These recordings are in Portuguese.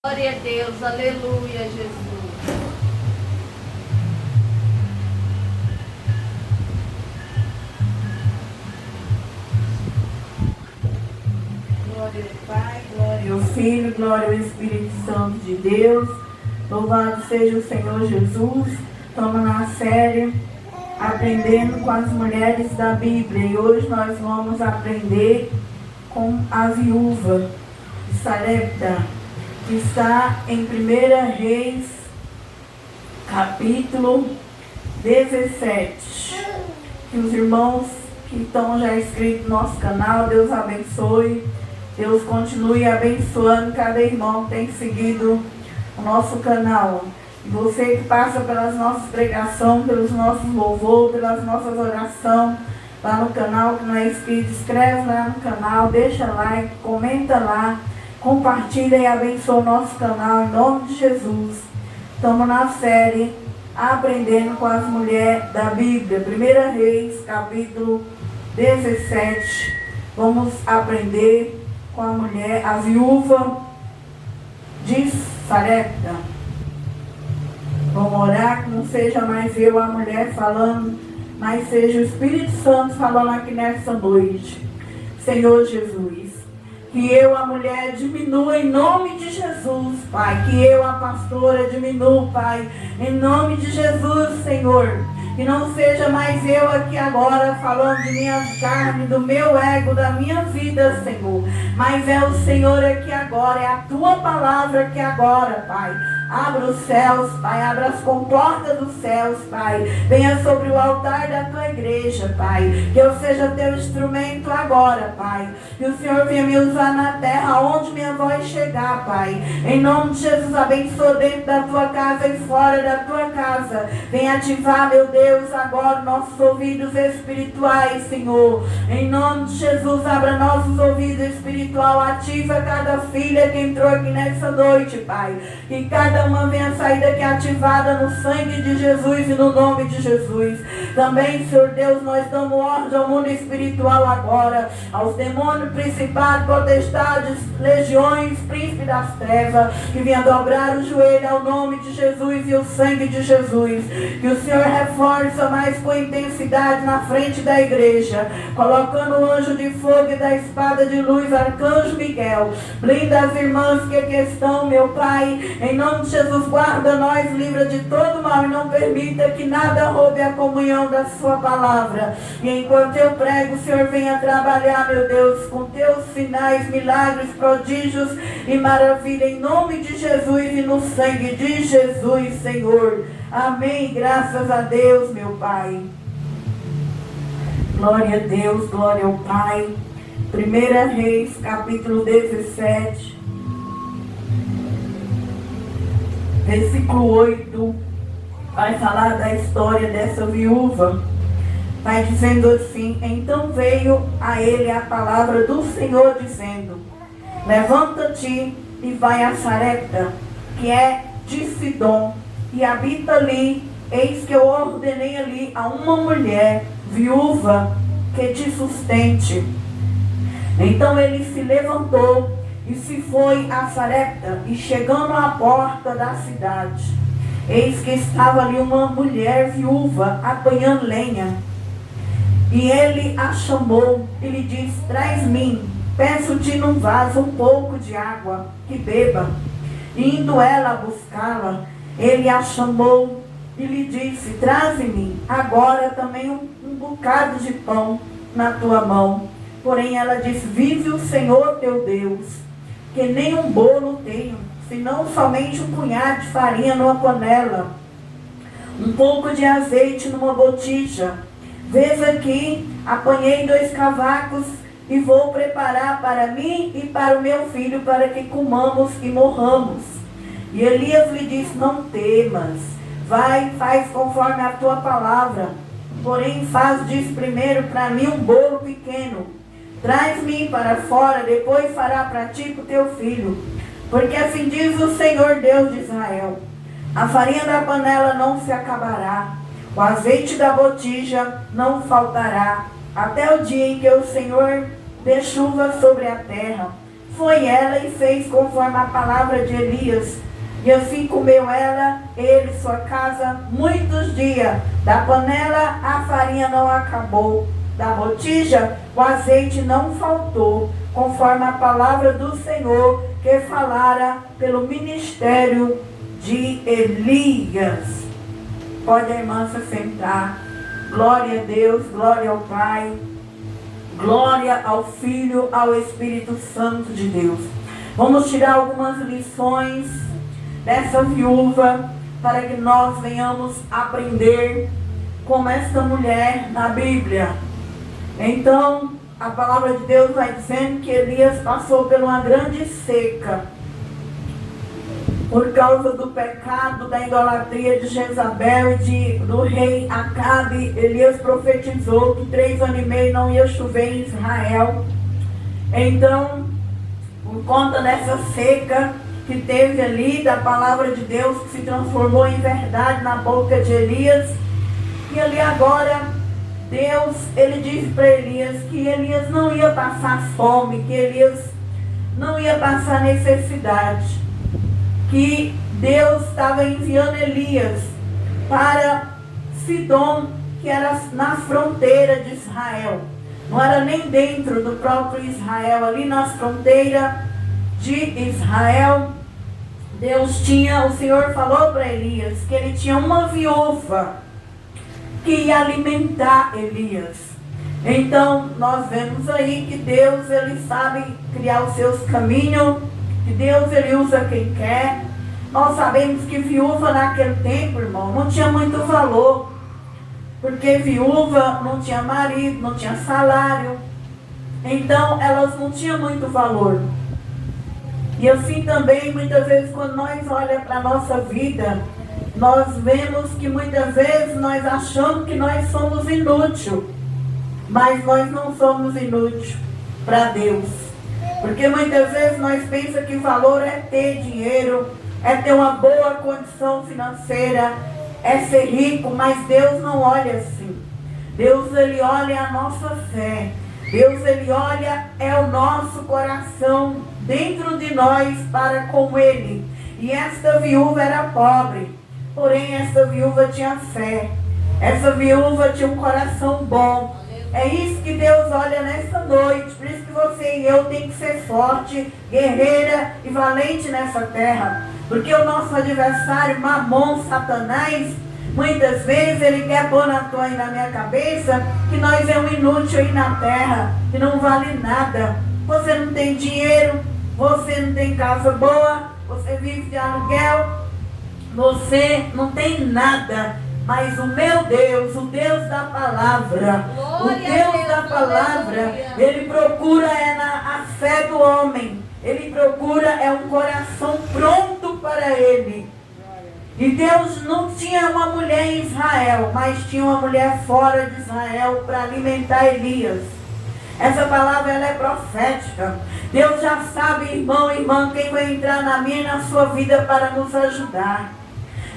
Glória a Deus, aleluia, Jesus. Glória ao Pai, glória ao Filho, glória ao Espírito Santo de Deus. Louvado seja o Senhor Jesus. Estamos na série Aprendendo com as Mulheres da Bíblia. E hoje nós vamos aprender com a viúva de Sarepta, que está em 1 Reis, capítulo 17. Que os irmãos que estão já inscritos no nosso canal, Deus abençoe. Deus continue abençoando cada irmão que tem seguido o nosso canal. E você que passa pelas nossas pregações, pelos nossos louvores, pelas nossas orações lá no canal, que não é inscrito, inscreve lá no canal, deixa like, comenta lá, compartilha e abençoa o nosso canal em nome de Jesus. Estamos na série Aprendendo com as Mulheres da Bíblia, 1 Reis, capítulo 17. Vamos aprender com a mulher, a viúva de Sarepta. Vamos orar, que não seja mais eu, a mulher, falando, mas seja o Espírito Santo falando aqui nessa noite. Senhor Jesus, que eu, a mulher, diminua em nome de Jesus, Pai. Que eu, a pastora, diminua, Pai, em nome de Jesus, Senhor. Que não seja mais eu aqui agora falando de minhas carnes, do meu ego, da minha vida, Senhor. Mas é o Senhor aqui agora, é a Tua palavra aqui agora, Pai. Abra os céus, Pai, abra as comportas dos céus, Pai. Venha sobre o altar da Tua igreja, Pai. Que eu seja Teu instrumento agora, Pai. Que o Senhor venha me usar na terra, onde minha voz chegar, Pai. Em nome de Jesus, abençoa dentro da Tua casa e fora da Tua casa. Venha ativar, meu Deus, agora nossos ouvidos espirituais, Senhor. Em nome de Jesus, abra nossos ouvidos espirituais. Ativa cada filha que entrou aqui nessa noite, Pai. Que cada uma venha sair daqui ativada no sangue de Jesus e no nome de Jesus. Também, Senhor Deus, nós damos ordem ao mundo espiritual agora, aos demônios, principados, potestades, legiões, príncipes das trevas, que venha dobrar o joelho ao nome de Jesus e o sangue de Jesus. Que o Senhor reforça mais com intensidade na frente da igreja, colocando o anjo de fogo e da espada de luz, arcanjo Miguel. Blinda as irmãs que aqui estão, meu Pai, em nome de Jesus, guarda nós, livra de todo mal e não permita que nada roube a comunhão da Sua palavra. E enquanto eu prego, o Senhor venha trabalhar, meu Deus, com Teus sinais, milagres, prodígios e maravilha, em nome de Jesus e no sangue de Jesus, Senhor. Amém. Graças a Deus, meu Pai. Glória a Deus, glória ao Pai. 1 Reis, capítulo 17. Versículo 8, vai falar da história dessa viúva. Vai dizendo assim: então veio a ele a palavra do Senhor, dizendo: levanta-te e vai a Sarepta, que é de Sidom, e habita ali. Eis que eu ordenei ali a uma mulher viúva que te sustente. Então ele se levantou e se foi a Sarepta, e chegando à porta da cidade, eis que estava ali uma mulher viúva apanhando lenha. E ele a chamou e lhe disse: traz-me, peço-te num vaso um pouco de água, que beba. E indo ela a buscá-la, ele a chamou e lhe disse: traze-me agora também um bocado de pão na tua mão. Porém ela disse: vive o Senhor teu Deus, que nem um bolo tenho, senão somente um punhado de farinha numa panela, um pouco de azeite numa botija. Vês aqui, apanhei 2 cavacos e vou preparar para mim e para o meu filho, para que comamos e morramos. E Elias lhe disse: não temas, vai, faz conforme a tua palavra. Porém faz disso primeiro para mim um bolo pequeno. Traz-me para fora, depois fará para ti e para o teu filho. Porque assim diz o Senhor Deus de Israel: a farinha da panela não se acabará, o azeite da botija não faltará, até o dia em que o Senhor dê chuva sobre a terra. foi ela e fez conforme a palavra de Elias. E assim comeu ela, ele e sua casa, muitos dias. Da panela a farinha não acabou, da botija o azeite não faltou, conforme a palavra do Senhor que falara pelo ministério de Elias. Pode a irmã se sentar. Glória a Deus, glória ao Pai, glória ao Filho, ao Espírito Santo de Deus. Vamos tirar algumas lições dessa viúva para que nós venhamos aprender como esta mulher na Bíblia. Então, a palavra de Deus vai dizendo que Elias passou por uma grande seca por causa do pecado da idolatria de Jezabel e do rei Acabe. Elias profetizou que 3 anos e meio não ia chover em Israel. Então, por conta dessa seca que teve ali, da palavra de Deus que se transformou em verdade na boca de Elias, e ali agora Deus, ele disse para Elias que Elias não ia passar fome, que Elias não ia passar necessidade, que Deus estava enviando Elias para Sidom, que era na fronteira de Israel. Não era nem dentro do próprio Israel, ali nas fronteiras de Israel. O Senhor falou para Elias que ele tinha uma viúva que ia alimentar Elias. Então, nós vemos aí que Deus, ele sabe criar os seus caminhos, que Deus, ele usa quem quer. Nós sabemos que viúva naquele tempo, irmão, não tinha muito valor, porque viúva não tinha marido, não tinha salário, então elas não tinham muito valor. E assim também, muitas vezes, quando nós olhamos para a nossa vida, nós vemos que muitas vezes nós achamos que nós somos inúteis, mas nós não somos inúteis para Deus. Porque muitas vezes nós pensamos que valor é ter dinheiro, é ter uma boa condição financeira, é ser rico, mas Deus não olha assim. Deus, ele olha a nossa fé. Deus, ele olha o nosso coração dentro de nós para com ele. E esta viúva era pobre, porém esta viúva tinha fé. Essa viúva tinha um coração bom. É isso que Deus olha nessa noite. Por isso que você e eu tem que ser forte, guerreira e valente nessa terra. Porque o nosso adversário, Mamon, Satanás, muitas vezes ele quer pôr na tua e na minha cabeça que nós é um inútil aí na terra, que não vale nada. Você não tem dinheiro, você não tem casa boa, você vive de aluguel, você não tem nada. Mas o meu Deus, o Deus da palavra, o Deus da palavra, ele procura a fé do homem. Ele procura um coração pronto para ele. E Deus não tinha uma mulher em Israel, mas tinha uma mulher fora de Israel para alimentar Elias. Essa palavra, ela é profética. Deus já sabe, irmão e irmã, quem vai entrar na minha e na sua vida para nos ajudar.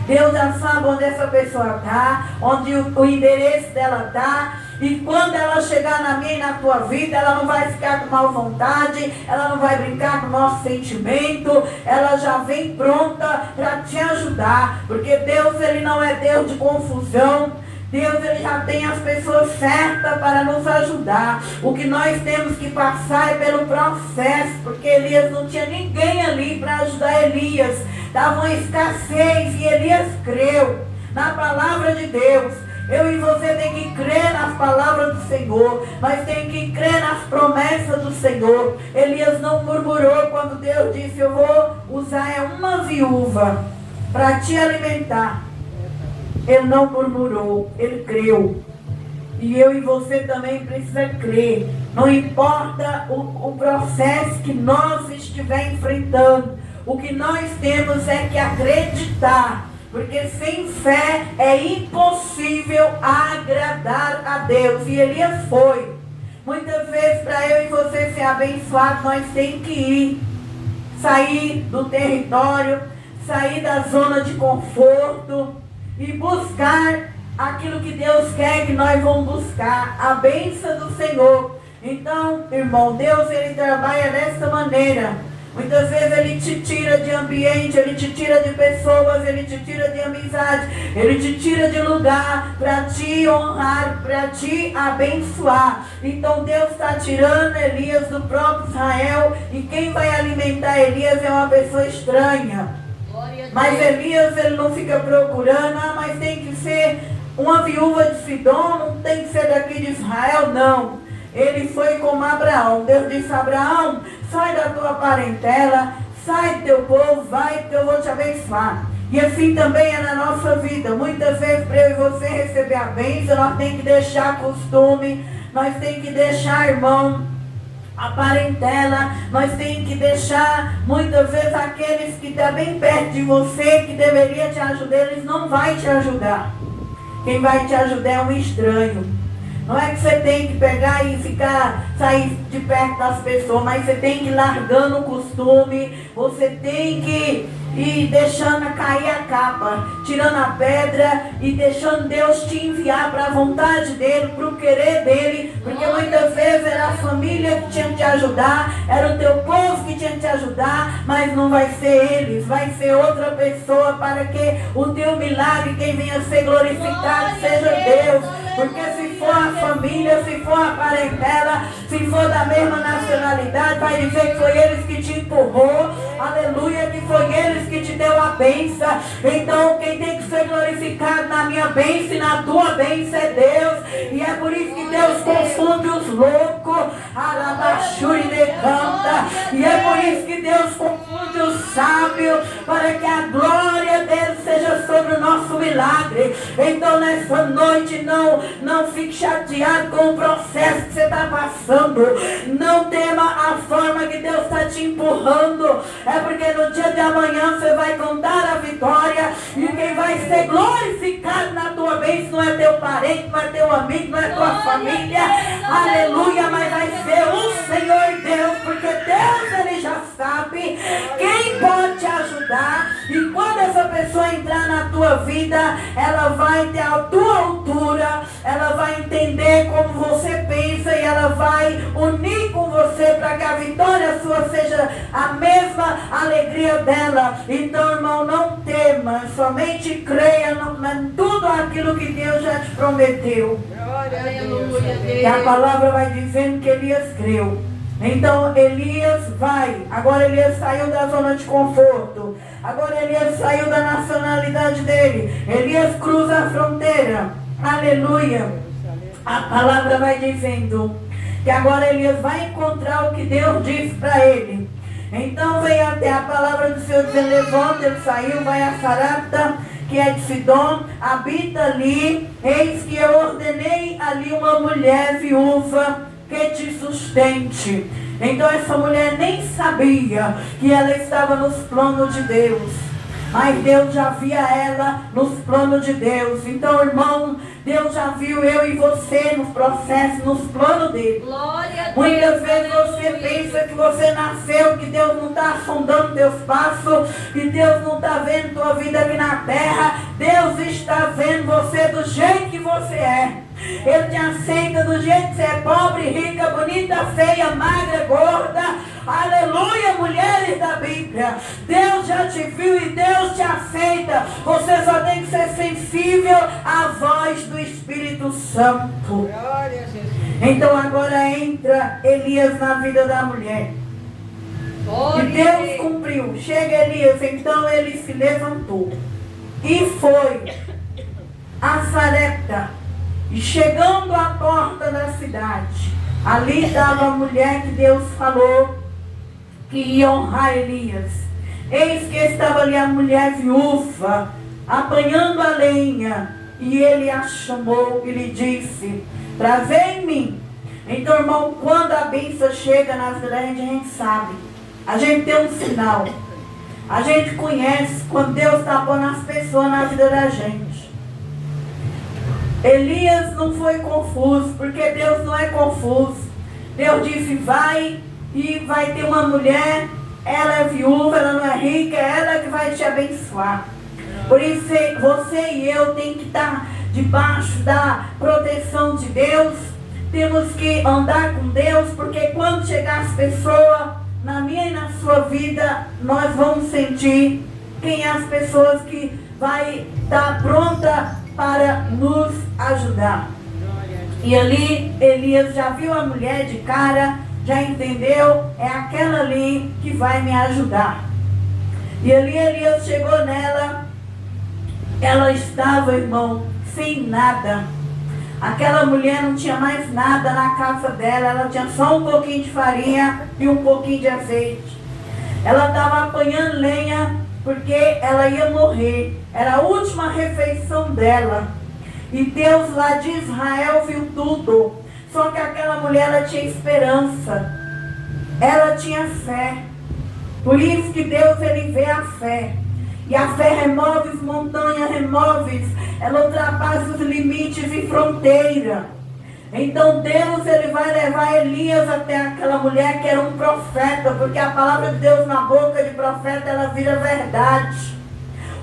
Deus já sabe onde essa pessoa está, onde o endereço dela está. E quando ela chegar na minha e na tua vida, ela não vai ficar com mal vontade, ela não vai brincar com o nosso sentimento, ela já vem pronta para te ajudar. Porque Deus, ele não é Deus de confusão. Deus, ele já tem as pessoas certas para nos ajudar. O que nós temos que passar é pelo processo, porque Elias não tinha ninguém ali para ajudar Elias. Estava uma escassez e Elias creu na palavra de Deus. Eu e você tem que crer nas palavras do Senhor. Nós temos que crer nas promessas do Senhor. Elias não murmurou quando Deus disse: eu vou usar uma viúva para te alimentar. Ele não murmurou, ele creu. E eu e você também precisa crer. Não importa o processo que nós estiver enfrentando. O que nós temos é que acreditar. Porque sem fé é impossível agradar a Deus. E Elias foi. Muitas vezes, para eu e você ser abençoado, nós temos que ir. Sair do território, sair da zona de conforto e buscar aquilo que Deus quer que nós vamos buscar. A bênção do Senhor. Então, irmão, Deus, Ele trabalha dessa maneira. Muitas vezes Ele te tira de ambiente, Ele te tira de pessoas, Ele te tira de amizade, Ele te tira de lugar para te honrar, para te abençoar. Então Deus está tirando Elias do próprio Israel, e quem vai alimentar Elias é uma pessoa estranha. Mas Elias, ele não fica procurando, mas tem que ser uma viúva de Sidom, não tem que ser daqui de Israel, não. Ele foi como Abraão. Deus disse a Abraão: sai da tua parentela, sai do teu povo, vai que eu vou te abençoar. E assim também é na nossa vida. Muitas vezes para eu e você receber a bênção, nós temos que deixar costume, nós temos que deixar, irmão, a parentela, nós temos que deixar muitas vezes aqueles que estão bem perto de você, que deveria te ajudar, eles não vão te ajudar. Quem vai te ajudar é um estranho. Não é que você tem que pegar e sair de perto das pessoas, mas você tem que ir largando o costume, você tem que ir deixando cair a capa, tirando a pedra e deixando Deus te enviar para a vontade dele, para o querer dele, porque muitas vezes era a família que tinha que te ajudar, era o teu povo que tinha que te ajudar, mas não vai ser eles, vai ser outra pessoa, para que o teu milagre, quem venha a ser glorificado, seja Deus. Porque se for a família, se for a parentela, se for da mesma nacionalidade, vai dizer que foi eles que te empurrou, aleluia, que foi eles que te deu a bênção. Então quem tem que ser glorificado na minha bênção e na tua bênção é Deus. E é por isso que Deus confunde os loucos, alabachuri de canta. E é por isso que Deus confunde os sábios, para que a glória dele seja sobre o nosso milagre. Então nessa noite não fique chateado com o processo que você está passando. Não tema a forma que Deus está te empurrando. É porque no dia de amanhã você vai contar a vitória. E quem vai ser glorificado na tua bênção não é teu parente, não é teu amigo, não é tua família. Aleluia, mas vai ser o Senhor Deus. Porque Deus, Ele já sabe quem pode te ajudar. E quando essa pessoa entrar na tua vida, ela vai ter a tua altura, ela vai entender como você pensa e ela vai unir com você para que a vitória sua seja a mesma alegria dela. Então, irmão, não tema, somente creia em tudo aquilo que Deus já te prometeu. E a palavra vai dizendo que Elias creu. Então Elias vai. Agora Elias saiu da zona de conforto. Agora Elias saiu da nacionalidade dele. Elias cruza a fronteira. Aleluia. A palavra vai dizendo que agora Elias vai encontrar o que Deus disse para ele. Então veio até a palavra do Senhor dizendo: levanta, ele saiu, vai a Sarapta, que é de Sidom, habita ali. Eis que eu ordenei ali uma mulher viúva que te sustente. Então essa mulher nem sabia que ela estava nos planos de Deus, mas Deus já via ela nos planos de Deus. Então, irmão, Deus já viu eu e você nos processos, nos planos dele. Muitas vezes você pensa que você nasceu, que Deus não está sondando teus passos, que Deus não está vendo tua vida aqui na terra. Deus está vendo você do jeito que você é. Ele te aceita do jeito que você é, pobre, rica, bonita, feia, magra, gorda. Aleluia, mulheres da Bíblia. Deus já te viu e Deus te aceita. Você só tem que ser sensível à voz do Espírito Santo. Então agora entra Elias na vida da mulher. E Deus cumpriu. Chega Elias, então ele se levantou e foi a Sarepta. E chegando à porta da cidade, ali estava a mulher que Deus falou que ia honrar Elias. Eis que estava ali a mulher viúva, apanhando a lenha. E ele a chamou e lhe disse: trazei-me. Então, irmão, quando a bênção chega na vida da gente, a gente sabe. A gente tem um sinal. A gente conhece quando Deus está pondo as pessoas na vida da gente. Elias não foi confuso, porque Deus não é confuso. Deus disse: vai, e vai ter uma mulher, ela é viúva, ela não é rica, é ela que vai te abençoar. Por isso você e eu tem que estar debaixo da proteção de Deus, temos que andar com Deus, porque quando chegar as pessoas, na minha e na sua vida, nós vamos sentir quem é as pessoas que vai estar pronta para nos ajudar. E ali Elias já viu a mulher de cara, já entendeu, é aquela ali que vai me ajudar. E ali Elias chegou nela, ela estava, irmão, sem nada. Aquela mulher não tinha mais nada na casa dela, ela tinha só um pouquinho de farinha e um pouquinho de azeite. Ela estava apanhando lenha porque ela ia morrer, era a última refeição dela. E Deus lá de Israel viu tudo. Só que aquela mulher, ela tinha esperança, ela tinha fé. Por isso que Deus, ele vê a fé. E a fé remove as montanhas, ela ultrapassa os limites e fronteira. Então Deus, ele vai levar Elias até aquela mulher que era um profeta, porque a palavra de Deus na boca de profeta, ela vira verdade.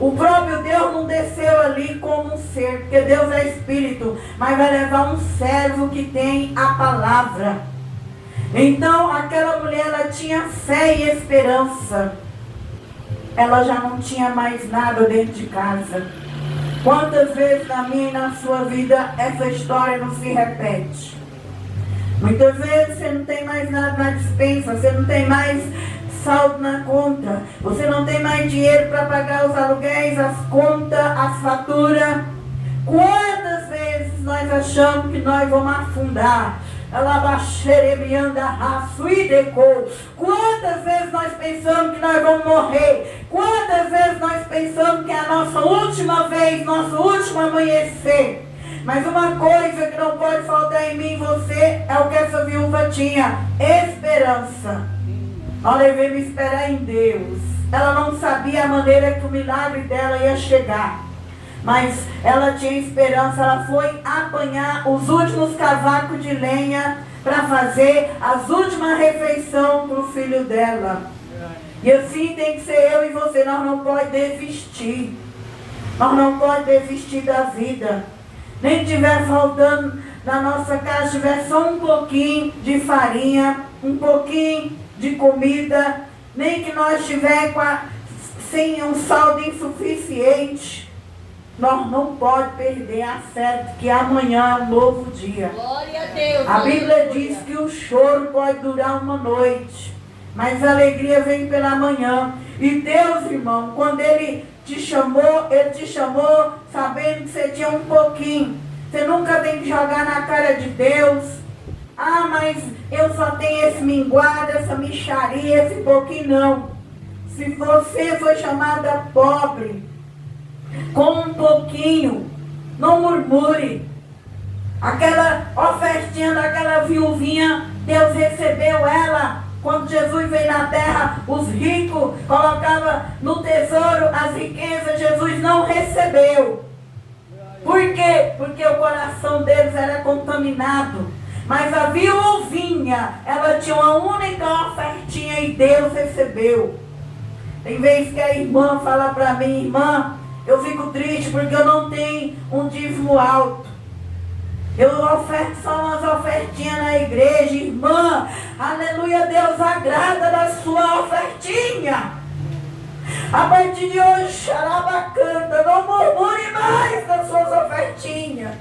O próprio Deus não desceu ali como um ser, porque Deus é espírito, mas vai levar um servo que tem a palavra. Então aquela mulher, ela tinha fé e esperança. Ela já não tinha mais nada dentro de casa. Quantas vezes na minha e na sua vida essa história não se repete? Muitas vezes você não tem mais nada na despensa, você não tem mais saldo na conta, você não tem mais dinheiro para pagar os aluguéis, as contas, as faturas. Quantas vezes nós achamos que nós vamos afundar? Quantas vezes nós pensamos que nós vamos morrer? Quantas vezes nós pensamos que é a nossa última vez, nosso último amanhecer? Mas uma coisa que não pode faltar em mim e você é o que essa viúva tinha: esperança. Nós devemos esperar em Deus. Ela não sabia a maneira que o milagre dela ia chegar, mas ela tinha esperança. Ela foi apanhar os últimos cavacos de lenha para fazer as últimas refeições para o filho dela. E assim tem que ser eu e você. Nós não podemos desistir. Nós não podemos desistir da vida. Nem que estiver faltando na nossa casa, tiver só um pouquinho de farinha, um pouquinho de comida, nem que nós estiver sem um saldo insuficiente, nós não podemos perder a fé que amanhã é um novo dia. Glória a Deus. A Bíblia diz que o choro pode durar uma noite, mas a alegria vem pela manhã. E Deus, irmão, quando Ele te chamou sabendo que você tinha um pouquinho. Você nunca tem que jogar na cara de Deus: ah, mas eu só tenho esse minguado, essa mixaria, esse pouquinho. Não. Se você foi chamada pobre, com um pouquinho, não murmure. Aquela ofertinha daquela viuvinha, Deus recebeu ela. Quando Jesus veio na terra, os ricos colocavam no tesouro as riquezas. Jesus não recebeu. Por quê? Porque o coração deles era contaminado. Mas a viuvinha, ela tinha uma única ofertinha e Deus recebeu. Tem vezes que a irmã fala para mim: irmã, eu fico triste porque eu não tenho um dízimo alto. Eu oferto só umas ofertinhas na igreja. Irmã, aleluia, Deus agrada da sua ofertinha. A partir de hoje, xarabacanta, não murmure mais das suas ofertinhas.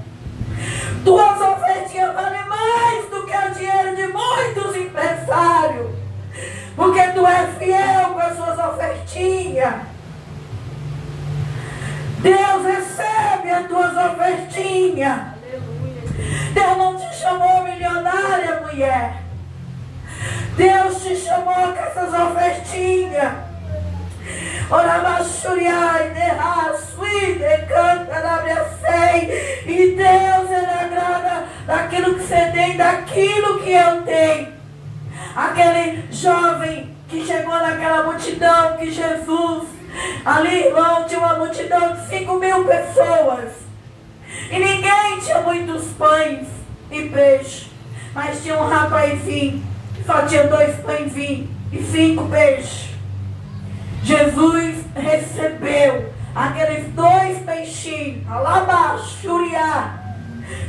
Tuas ofertinhas valem mais do que o dinheiro de muitos empresários, porque tu és fiel com as suas ofertinhas. Deus recebe as tuas ofertinhas. Deus não te chamou milionária, mulher. Deus te chamou com essas ofertinhas. E Deus, Ele agrada daquilo que você tem, daquilo que eu tenho. Aquele jovem que chegou naquela multidão que Jesus, ali, irmão, tinha uma multidão de 5.000 pessoas. E ninguém tinha muitos pães e peixe, mas tinha um rapazinho que só tinha 2 pãezinhos e 5 peixes. Jesus recebeu aqueles 2 peixinhos, alabaxuriá.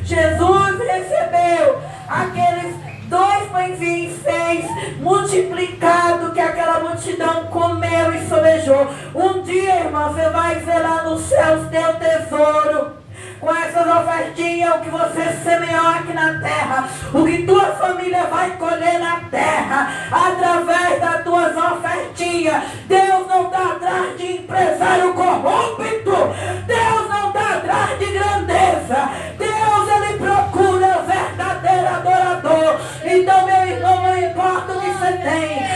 Jesus recebeu aqueles 2 pães e 6 multiplicado que aquela multidão comeu e sobejou. Um dia, irmão, você vai ver lá nos céus teu tesouro. Com essas ofertinhas, o que você semeou aqui na terra, o que tua família vai colher na terra, através das tuas ofertinhas. Deus não está atrás de empresário corrupto. Deus não está atrás de grandeza. Deus, Ele procura o verdadeiro adorador. Então, meu irmão, não importa o que você tem,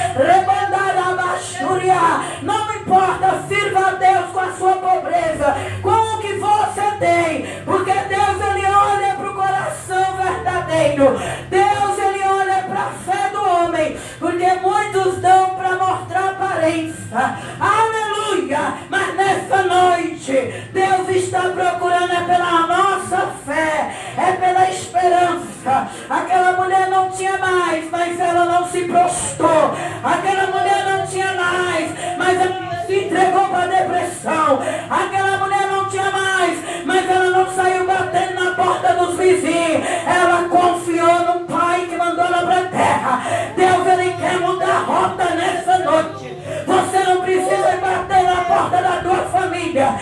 não importa, sirva a Deus com a sua pobreza, com o que você tem, porque Deus, Ele olha para o coração verdadeiro. Deus, Ele olha para a fé do homem, porque muitos dão para mostrar aparência. Aleluia! Mas nessa noite, Deus está procurando é pela nossa fé, é pela esperança. Aquela mulher não tinha mais, mas ela não se prostrou. Aquela mulher não tinha mais, mas ela se entregou para a depressão. Aquela mulher não tinha mais, mas ela não saiu batendo na porta dos vizinhos. Ela confiou no Pai que mandou ela para a terra. Deus, Ele quer mudar a rota nessa noite. Você não precisa bater na porta da tua família.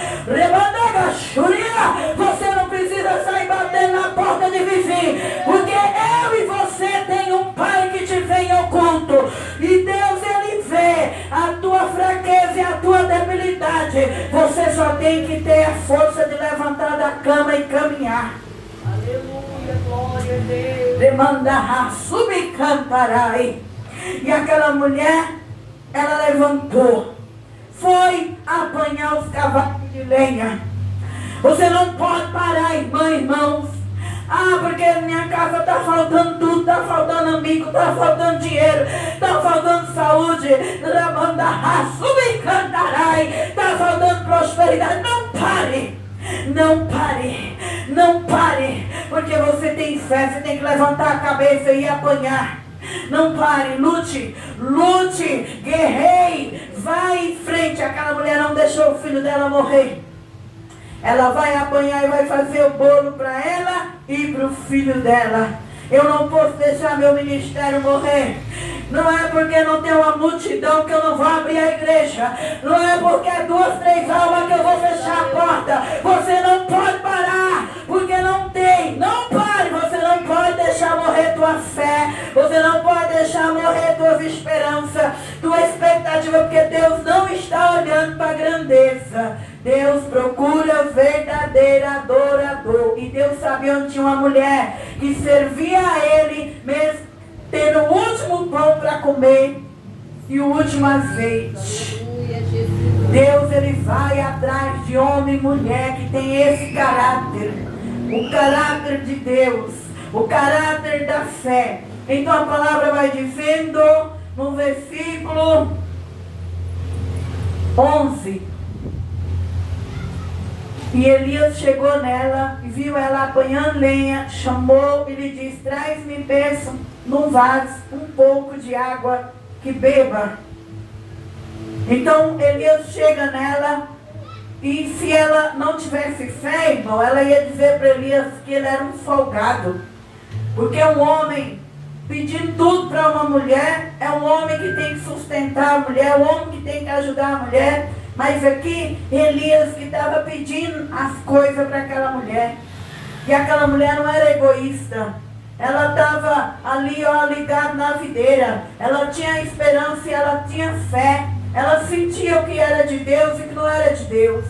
Você não precisa sair batendo na porta de vizinho, porque eu e você tem um Pai que te vê em oculto. E Deus, Ele vê a tua fraqueza e a tua debilidade. Você só tem que ter a força de levantar da cama e caminhar. Aleluia, glória a Deus. Demanda subir cantarai. E aquela mulher, ela levantou, foi apanhar os cavalos de lenha. Você não pode parar, irmãos. Porque minha casa está faltando tudo, está faltando amigo, está faltando dinheiro, está faltando saúde, está faltando prosperidade. Não pare, não pare, não pare, porque você tem fé, você tem que levantar a cabeça e apanhar. Não pare, lute, guerreie, vai em frente. Aquela mulher não deixou o filho dela morrer. Ela vai apanhar e vai fazer o bolo para ela e para o filho dela. Eu não posso deixar meu ministério morrer. Não é porque não tem uma multidão que eu não vou abrir a igreja. Não é porque é 2, 3 almas que eu vou fechar a porta. Você não pode parar, porque não tem. Não pare, você não pode deixar morrer tua fé. Você não pode deixar morrer tuas esperanças, tua expectativa, porque Deus não está olhando para a grandeza. Deus procura o verdadeiro adorador. E Deus sabia onde tinha uma mulher que servia a Ele, mesmo tendo o último pão para comer e o último azeite. Deus, Ele vai atrás de homem e mulher que tem esse caráter, o caráter de Deus, o caráter da fé. Então a palavra vai dizendo no versículo 11: e Elias chegou nela e viu ela apanhando lenha, chamou e lhe disse: traz-me, peço, num vaso, um pouco de água que beba. Então Elias chega nela, e se ela não tivesse fé, irmão, ela ia dizer para Elias que ele era um folgado. Porque um homem pedindo tudo para uma mulher, é um homem que tem que sustentar a mulher, é um homem que tem que ajudar a mulher. Mas aqui, Elias que estava pedindo as coisas para aquela mulher. E aquela mulher não era egoísta. Ela estava ali, ligada na videira. Ela tinha esperança e ela tinha fé. Ela sentia o que era de Deus e o que não era de Deus.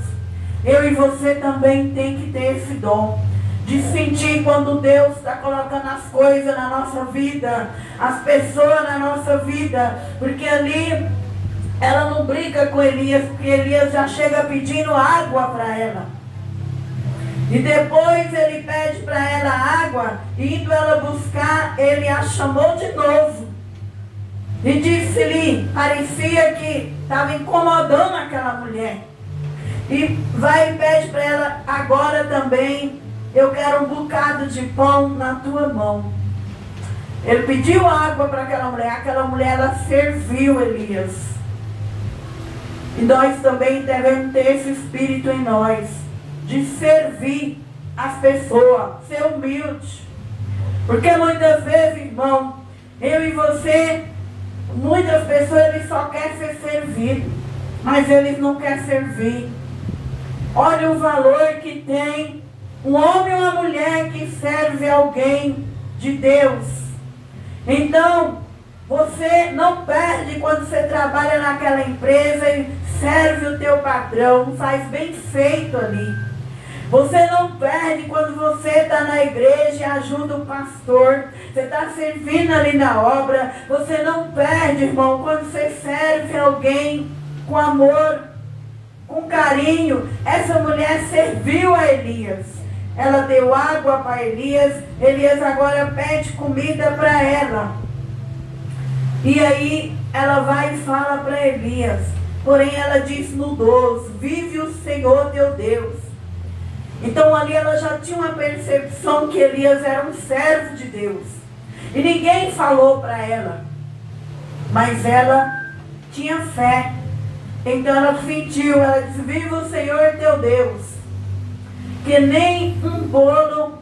Eu e você também tem que ter esse dom de sentir quando Deus está colocando as coisas na nossa vida, as pessoas na nossa vida. Porque ali ela não briga com Elias, porque Elias já chega pedindo água para ela. E depois ele pede para ela água, e indo ela buscar, ele a chamou de novo. E disse-lhe, parecia que estava incomodando aquela mulher. E vai e pede para ela: agora também eu quero um bocado de pão na tua mão. Ele pediu água para aquela mulher ela serviu Elias. E nós também devemos ter esse espírito em nós, de servir as pessoas, ser humilde. Porque muitas vezes, irmão, eu e você, muitas pessoas eles só querem ser servidos, mas eles não querem servir. Olha o valor que tem um homem ou uma mulher que serve alguém de Deus. Então, você não perde quando você trabalha naquela empresa e serve o teu patrão, faz bem feito ali. Você não perde quando você está na igreja e ajuda o pastor. Você está servindo ali na obra. Você não perde, irmão, quando você serve alguém com amor, com carinho. Essa mulher serviu a Elias. Ela deu água para Elias. Elias agora pede comida para ela. E aí ela vai e fala para Elias. Porém ela diz no 12: vive o Senhor teu Deus. Então ali ela já tinha uma percepção que Elias era um servo de Deus. E ninguém falou para ela. Mas ela tinha fé. Então ela sentiu, ela disse: vive o Senhor teu Deus, que nem um bolo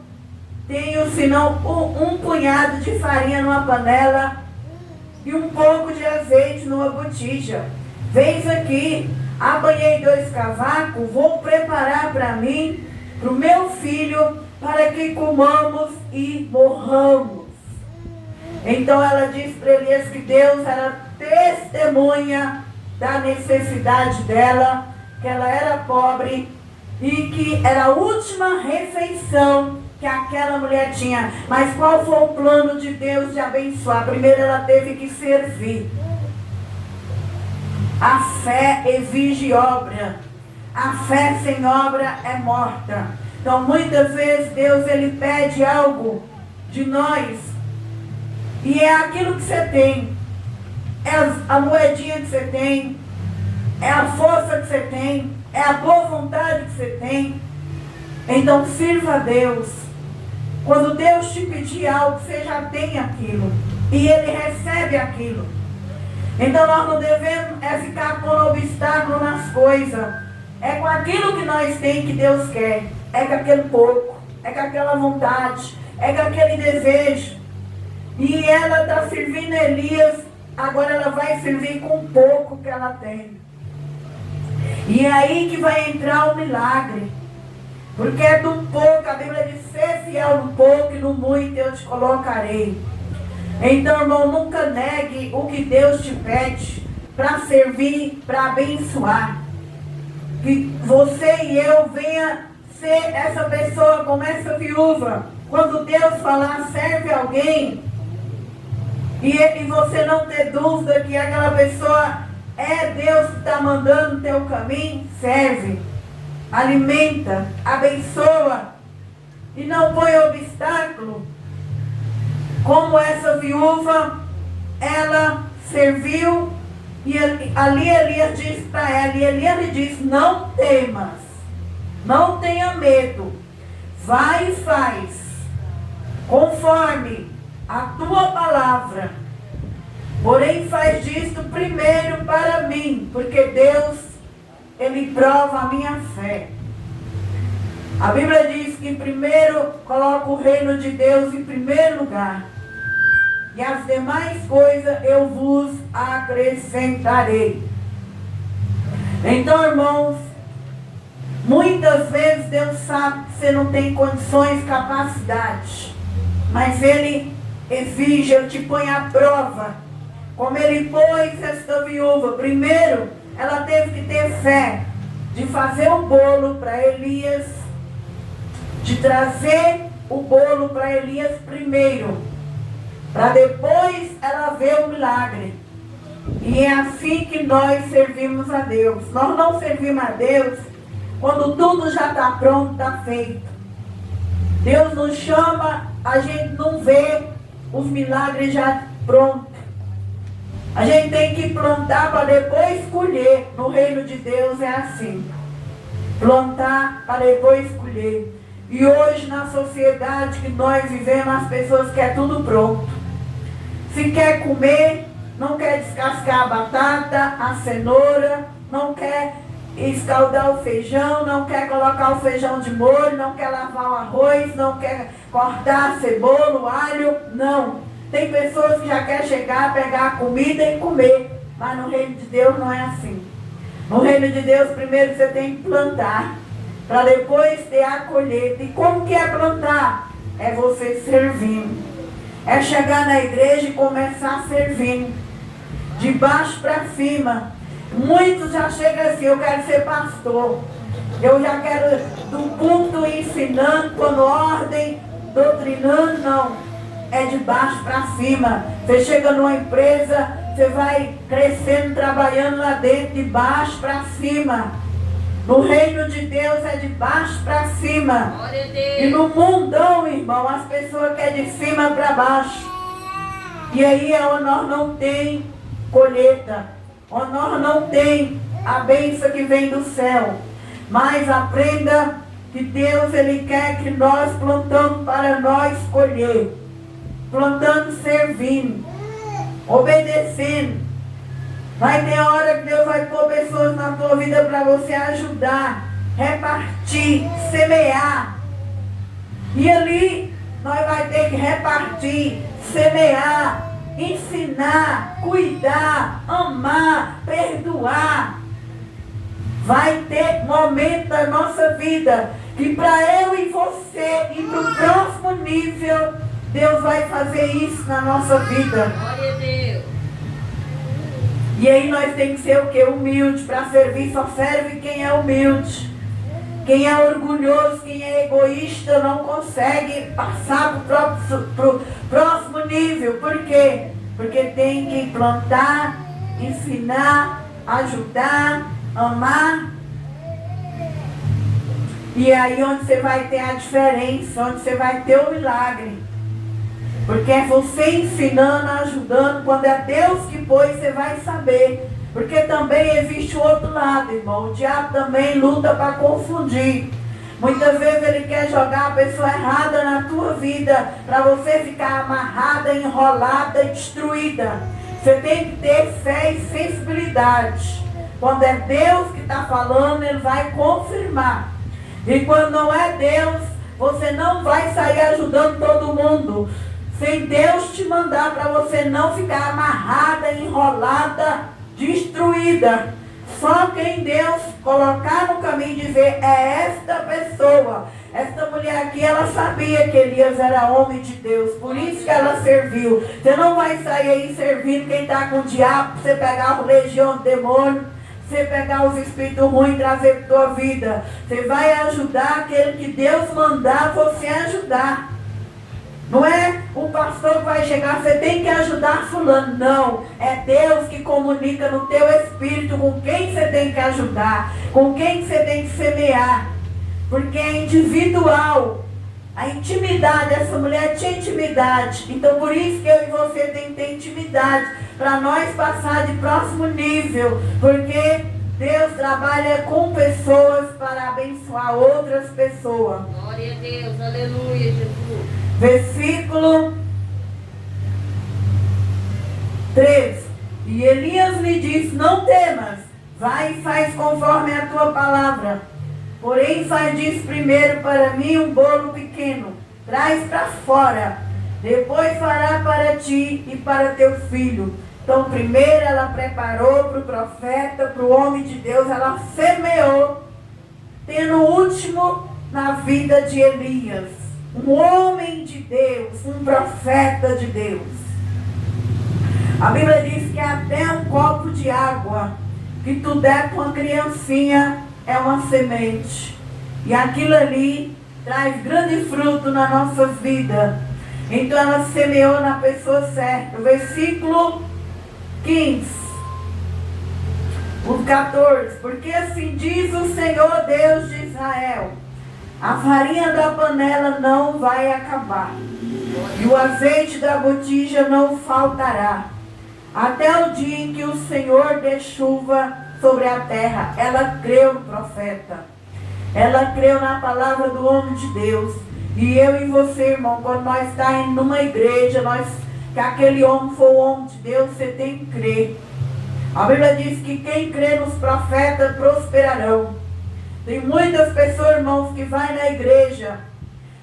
tenho, senão um punhado de farinha numa panela e um pouco de azeite numa botija. Vês aqui, apanhei 2 cavacos, vou preparar para mim, para o meu filho, para que comamos e morramos. Então ela disse para Elias que Deus era testemunha da necessidade dela, que ela era pobre e que era a última refeição que aquela mulher tinha. Mas qual foi o plano de Deus de abençoar? Primeiro ela teve que servir. A fé exige obra. A fé sem obra é morta. Então muitas vezes Deus ele pede algo de nós e é aquilo que você tem. É a moedinha que você tem, é a força que você tem, é a boa vontade que você tem. Então sirva a Deus. Quando Deus te pedir algo, você já tem aquilo. E Ele recebe aquilo. Então nós não devemos ficar com obstáculo nas coisas. É com aquilo que nós temos que Deus quer. É com aquele pouco, é com aquela vontade, é com aquele desejo. E ela está servindo Elias. Agora ela vai servir com o pouco que ela tem. E é aí que vai entrar o milagre. Porque é do pouco, a Bíblia diz: ser fiel no pouco e no muito eu te colocarei. Então, irmão, nunca negue o que Deus te pede para servir, para abençoar. Que você e eu venha ser essa pessoa como essa viúva. Quando Deus falar, serve alguém, e você não ter dúvida que aquela pessoa é Deus que está mandando no teu caminho, serve, alimenta, abençoa e não põe obstáculo. Como essa viúva, ela serviu e ali Elias disse para ela, e Elias lhe disse: não temas, não tenha medo, vai e faz conforme a tua palavra. Porém faz disto primeiro para mim, porque Deus, Ele prova a minha fé. A Bíblia diz que primeiro coloca o reino de Deus em primeiro lugar. E as demais coisas eu vos acrescentarei. Então, irmãos, muitas vezes Deus sabe que você não tem condições, capacidade. Mas Ele exige, Ele te põe à prova. Como Ele pôs esta viúva. Primeiro, ela teve que ter fé de fazer o bolo para Elias, de trazer o bolo para Elias primeiro, para depois ela ver o milagre. E é assim que nós servimos a Deus. Nós não servimos a Deus quando tudo já está pronto, está feito. Deus nos chama, a gente não vê os milagres já prontos. A gente tem que plantar para depois colher. No reino de Deus é assim. Plantar para depois colher. E hoje na sociedade que nós vivemos, as pessoas querem tudo pronto. Se quer comer, não quer descascar a batata, a cenoura, não quer escaldar o feijão, não quer colocar o feijão de molho, não quer lavar o arroz, não quer cortar a cebola, o alho, não. Tem pessoas que já querem chegar, pegar a comida e comer, mas no reino de Deus não é assim. No reino de Deus, primeiro você tem que plantar, para depois ter a colheita. E como que é plantar? É você servindo. É chegar na igreja e começar servindo, de baixo para cima. Muitos já chegam assim, eu quero ser pastor. Eu já quero do púlpito ensinando, pondo ordem, doutrinando, não. É de baixo para cima. Você chega numa empresa, você vai crescendo, trabalhando lá dentro, de baixo para cima. No reino de Deus é de baixo para cima. E no mundão, irmão, as pessoas querem de cima para baixo. E aí é onde nós não tem colheita, onde nós não tem a bênção que vem do céu. Mas aprenda que Deus, Ele quer que nós plantamos para nós colher. Plantando, servindo, obedecendo. Vai ter hora que Deus vai pôr pessoas na tua vida para você ajudar, repartir, semear. E ali nós vai ter que repartir, semear, ensinar, cuidar, amar, perdoar. Vai ter momento da nossa vida que para eu e você ir para o próximo nível, Deus vai fazer isso na nossa vida. Glória a Deus. E aí nós temos que ser o quê? Humilde. Para servir só serve quem é humilde. Quem é orgulhoso, quem é egoísta não consegue passar para o próximo nível. Por quê? Porque tem que plantar, ensinar, ajudar, amar. E é aí onde você vai ter a diferença, onde você vai ter o milagre. Porque é você ensinando, ajudando. Quando é Deus que pôs, você vai saber. Porque também existe o outro lado, irmão. O diabo também luta para confundir. Muitas vezes ele quer jogar a pessoa errada na tua vida, para você ficar amarrada, enrolada e destruída. Você tem que ter fé e sensibilidade. Quando é Deus que está falando, Ele vai confirmar. E quando não é Deus, você não vai sair ajudando todo mundo. Sem Deus te mandar, para você não ficar amarrada, enrolada, destruída. Só quem Deus colocar no caminho e dizer, é esta pessoa. Esta mulher aqui, ela sabia que Elias era homem de Deus, por isso que ela serviu. Você não vai sair aí servindo quem está com o diabo, você pegar a legião de demônio, você pegar os espíritos ruins e trazer para a tua vida. Você vai ajudar aquele que Deus mandar você ajudar. Não é o pastor que vai chegar, você tem que ajudar fulano. Não, é Deus que comunica no teu espírito com quem você tem que ajudar, com quem você tem que semear. Porque é individual. A intimidade, essa mulher tinha intimidade. Então por isso que eu e você tem que ter intimidade, para nós passar de próximo nível. Porque Deus trabalha com pessoas para abençoar outras pessoas. Glória a Deus, aleluia, Jesus. Versículo 13. E Elias lhe disse, não temas, vai e faz conforme a tua palavra. Porém faz disso primeiro para mim um bolo pequeno, traz para fora, depois fará para ti e para teu filho. Então primeiro ela preparou para o profeta, para o homem de Deus, ela semeou, tendo o último na vida de Elias. Um homem de Deus, um profeta de Deus. A Bíblia diz que até um copo de água que tu der para uma criancinha é uma semente. E aquilo ali traz grande fruto na nossa vida. Então ela semeou na pessoa certa. Versículo 15. O 14. Porque assim diz o Senhor Deus de Israel: a farinha da panela não vai acabar, e o azeite da botija não faltará, até o dia em que o Senhor dê chuva sobre a terra. Ela creu no profeta, ela creu na palavra do homem de Deus. E eu e você, irmão, quando nós estamos indo numa igreja, que aquele homem for o homem de Deus, você tem que crer. A Bíblia diz que quem crê nos profetas prosperarão. Tem muitas pessoas, irmãos, que vai na igreja,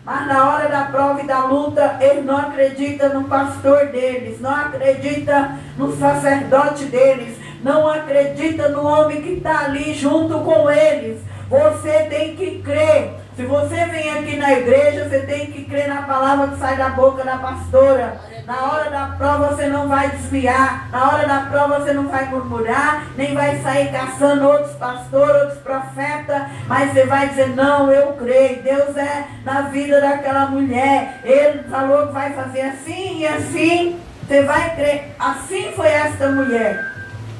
mas na hora da prova e da luta, eles não acreditam no pastor deles, não acreditam no sacerdote deles, não acreditam no homem que está ali junto com eles. Você tem que crer. Se você vem aqui na igreja, você tem que crer na palavra que sai da boca da pastora. Na hora da prova você não vai desviar. Na hora da prova você não vai murmurar, nem vai sair caçando outros pastores, outros profetas. Mas você vai dizer, não, eu creio. Deus é na vida daquela mulher. Ele falou que vai fazer assim e assim. Você vai crer. Assim foi esta mulher.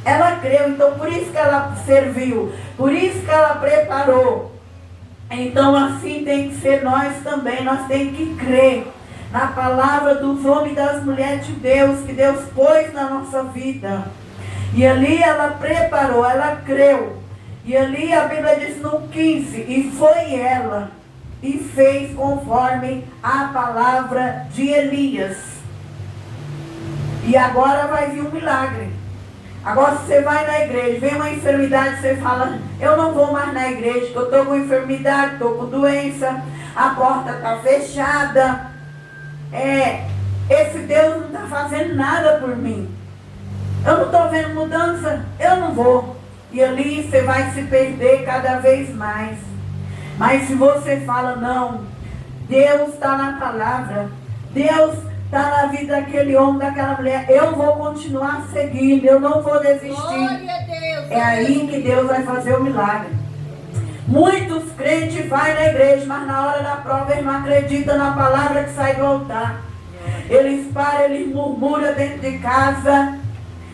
Ela creu, então por isso que ela serviu. Por isso que ela preparou. Então assim tem que ser nós também. Nós temos que crer na palavra dos homens e das mulheres de Deus, que Deus pôs na nossa vida. E ali ela preparou, ela creu. E ali a Bíblia diz no 15, e foi ela, e fez conforme a palavra de Elias. E agora vai vir um milagre. Agora você vai na igreja, vem uma enfermidade, você fala, eu não vou mais na igreja, que eu estou com enfermidade, estou com doença, a porta está fechada. Esse Deus não está fazendo nada por mim. Eu não estou vendo mudança, eu não vou. E ali você vai se perder cada vez mais. Mas se você fala, não, Deus está na palavra, Deus está na vida daquele homem, daquela mulher, eu vou continuar seguindo, eu não vou desistir. Glória a Deus. É aí que Deus vai fazer o milagre. Muitos crentes vão na igreja, mas na hora da prova eles não acreditam na palavra que sai do altar. Eles param, eles murmuram dentro de casa.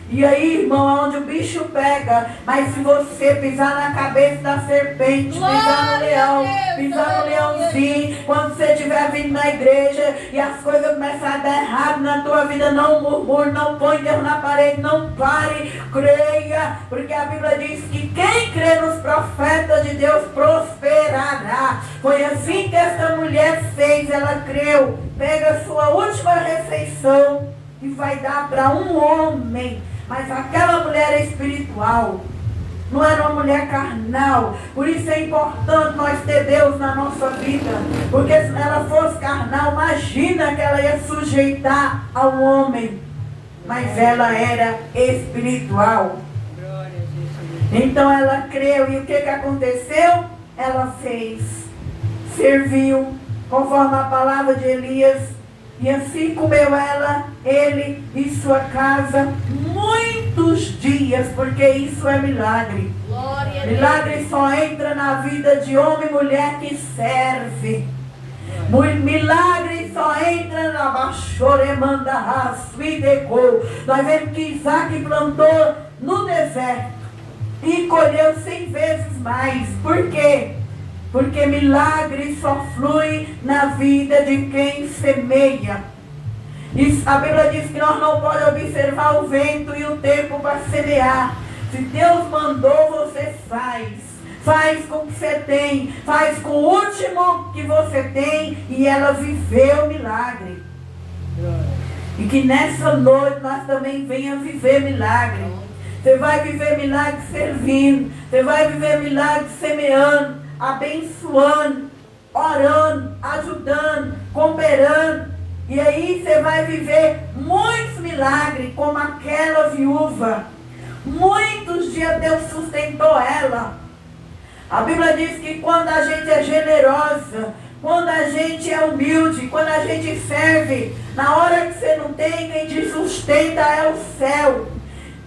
E aí, irmão, é onde o bicho pega. Mas se você pisar na cabeça da serpente, pisar no leão, pisar no leãozinho, quando você estiver vindo na igreja e as coisas começarem a dar errado na tua vida, não murmure, não põe Deus na parede, não pare, creia, porque a Bíblia diz que quem crê nos profetas de Deus prosperará. Foi assim que essa mulher fez, ela creu. Pega a sua última refeição e vai dar para um homem. Mas aquela mulher é espiritual, não era uma mulher carnal. Por isso é importante nós ter Deus na nossa vida. Porque se ela fosse carnal, imagina que ela ia sujeitar ao homem. Mas ela era espiritual. Então ela creu. E o que aconteceu? Ela fez, serviu, conforme a palavra de Elias. E assim comeu ela, ele e sua casa muitos dias, porque isso é milagre. Milagre só entra na vida de homem e mulher que serve. Milagre só entra na Bachoremanda Rasvidecou. Nós vemos que Isaac plantou no deserto e colheu 100 vezes mais. Por quê? Porque milagre só flui na vida de quem semeia. A Bíblia diz que nós não podemos observar o vento e o tempo para semear. Se Deus mandou, você faz. Faz com o que você tem. Faz com o último que você tem. E ela viveu o milagre. E que nessa noite nós também venha viver milagre. Você vai viver milagre servindo. Você vai viver milagre semeando, abençoando, orando, ajudando, cooperando. E aí você vai viver muitos milagres, como aquela viúva. Muitos dias Deus sustentou ela. A Bíblia diz que quando a gente é generosa, quando a gente é humilde, quando a gente serve, na hora que você não tem, quem te sustenta é o céu.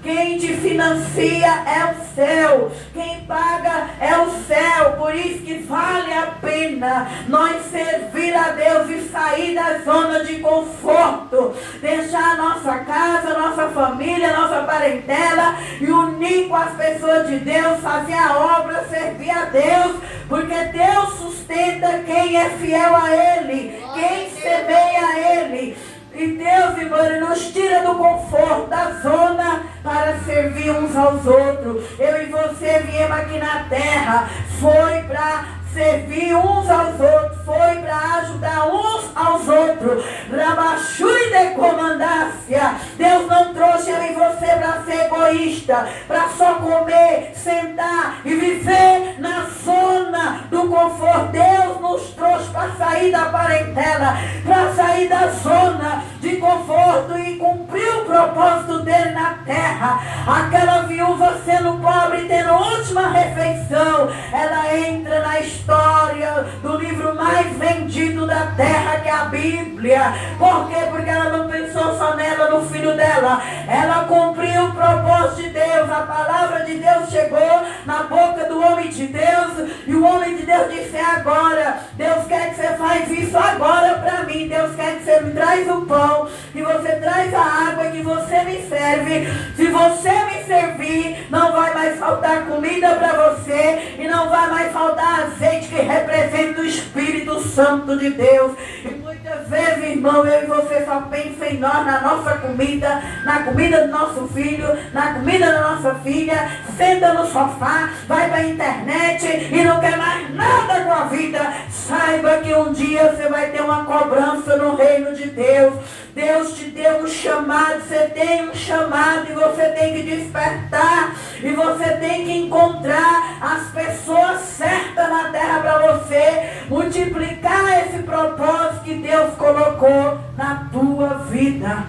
Quem te financia é o céu. Quem paga é o céu. Por isso que vale a pena nós servir a Deus e sair da zona de conforto. Deixar a nossa casa, a nossa família, a nossa parentela e unir com as pessoas de Deus, fazer a obra, servir a Deus. Porque Deus sustenta quem é fiel a Ele, quem semeia a Ele. E Deus, irmão, Ele nos tira do conforto, da zona, para servir uns aos outros. Eu e você viemos aqui na terra, foi para servir uns aos outros, foi para ajudar uns aos outros. Rabachui de comandácia. Deus não trouxe eu e você para ser egoísta, para só comer, sentar e viver na zona do conforto. Deus nos trouxe para sair da parentela, para sair da zona de conforto e cumprir o propósito dele na terra. Aquela viúva sendo pobre, tendo a última refeição, ela entra na história do livro mais vendido da terra, que é a Bíblia. Por quê? Porque ela não pensou só nela, no filho dela. Ela cumpriu o propósito de Deus. A palavra de Deus chegou na boca do homem de Deus, e o homem de Deus disse: agora, Deus quer que você faz isso agora para mim. Deus quer que você me traz o pão, que você traz a água, que você me serve. Se você me servir, não vai mais faltar comida para você, e não vai mais faltar azeite, que representa o Espírito Santo de Deus. E muitas vezes, irmão, eu e você só pensa em nós, na nossa comida, na comida do nosso filho, na comida da nossa filha, senta no sofá, vai para a internet e não quer mais nada com a vida. Saiba que um dia você vai ter uma cobrança no reino de Deus. Deus te deu um chamado, você tem um chamado, e você tem que despertar, e você tem que encontrar as pessoas certas na terra para você multiplicar esse propósito que Deus colocou na tua vida.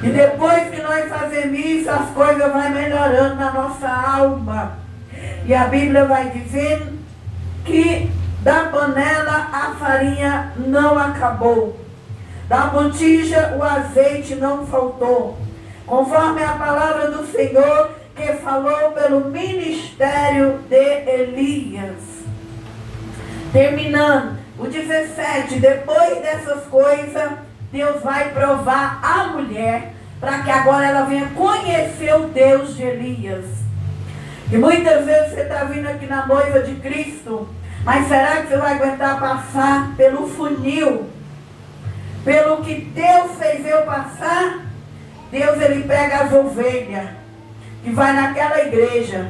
E depois que nós fazemos isso, as coisas vão melhorando na nossa alma. E a Bíblia vai dizendo que da panela a farinha não acabou, da botija o azeite não faltou, conforme a palavra do Senhor que falou pelo ministério de Elias. Terminando, o 17, depois dessas coisas, Deus vai provar a mulher, para que agora ela venha conhecer o Deus de Elias. E muitas vezes você está vindo aqui na noiva de Cristo, mas será que você vai aguentar passar pelo funil, pelo que Deus fez eu passar? Deus, ele pega as ovelhas que vai naquela igreja,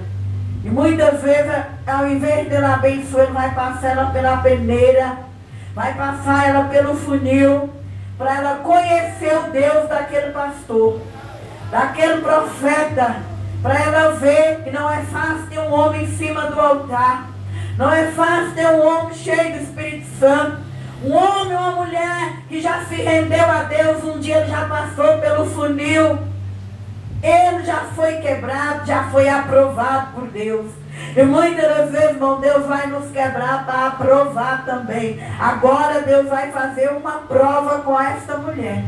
e muitas vezes, ao invés dele abençoar, ele vai passar ela pela peneira, vai passar ela pelo funil, para ela conhecer o Deus daquele pastor, daquele profeta, para ela ver que não é fácil ter um homem em cima do altar, não é fácil ter um homem cheio do Espírito Santo, um homem ou uma mulher que já se rendeu a Deus. Um dia ele já passou pelo funil, ele já foi quebrado, já foi aprovado por Deus. E muitas das vezes, irmão, Deus vai nos quebrar para aprovar também. Agora Deus vai fazer uma prova com esta mulher.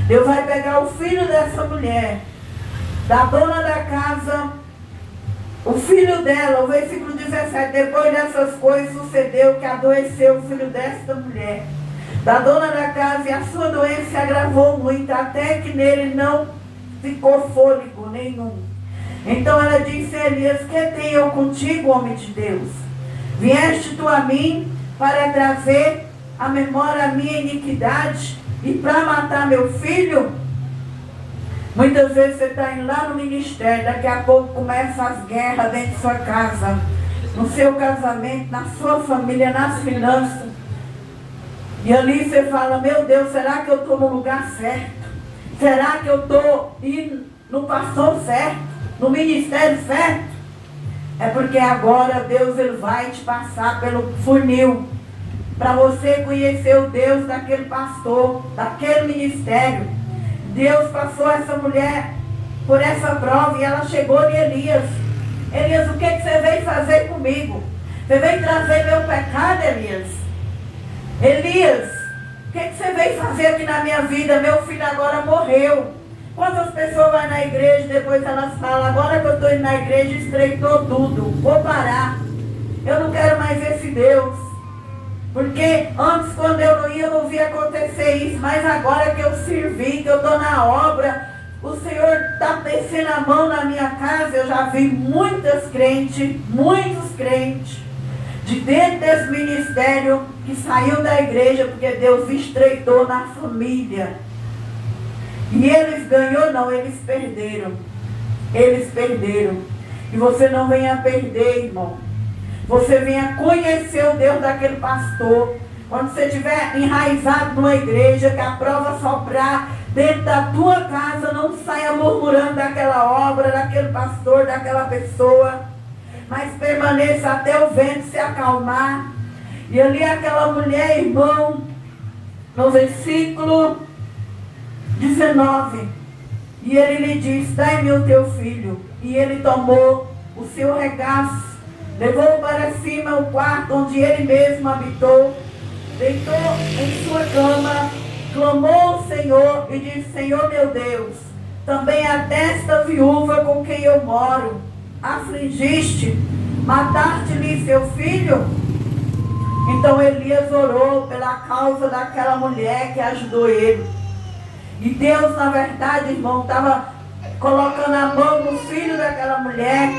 Deus vai pegar o filho dessa mulher, da dona da casa, o filho dela. O versículo 17, depois dessas coisas sucedeu que adoeceu o filho desta mulher, da dona da casa, e a sua doença se agravou muito, até que nele não ficou fôlego nenhum. Então ela disse a Elias: que tenho eu contigo, homem de Deus? Vieste tu a mim para trazer à memória a minha iniquidade e para matar meu filho? Muitas vezes você está indo lá no ministério, daqui a pouco começam as guerras dentro de sua casa, no seu casamento, na sua família, nas finanças. E ali você fala: meu Deus, será que eu estou no lugar certo? Será que eu estou indo no pastor certo? No ministério certo? É porque agora Deus, ele vai te passar pelo funil, para você conhecer o Deus daquele pastor, daquele ministério. Deus passou essa mulher por essa prova, e ela chegou em Elias. Elias, o que você veio fazer comigo? Você veio trazer meu pecado, Elias? Elias, o que você veio fazer aqui na minha vida? Meu filho agora morreu. Quantas pessoas vão na igreja e depois elas falam: agora que eu estou indo na igreja, estreitou tudo, vou parar, eu não quero mais esse Deus, porque antes, quando eu não ia, eu não via acontecer isso, mas agora que eu servi, que eu estou na obra, o Senhor está descendo a mão na minha casa. Eu já vi muitos crentes de dentro desse ministério que saiu da igreja porque Deus estreitou na família. E eles ganhou, não, eles perderam. Eles perderam. E você não venha perder, irmão. Você venha conhecer o Deus daquele pastor. Quando você estiver enraizado numa igreja, que a prova soprar dentro da tua casa, não saia murmurando daquela obra, daquele pastor, daquela pessoa, mas permaneça até o vento se acalmar. E ali aquela mulher, irmão, no versículo 19, e ele lhe diz: dai-me o teu filho. E ele tomou o seu regaço, levou para cima o quarto onde ele mesmo habitou, deitou em sua cama, clamou ao Senhor e disse: Senhor meu Deus, também a desta viúva com quem eu moro afligiste, mataste-lhe seu filho? Então Elias orou pela causa daquela mulher que ajudou ele. E Deus, na verdade, irmão, estava colocando a mão no filho daquela mulher,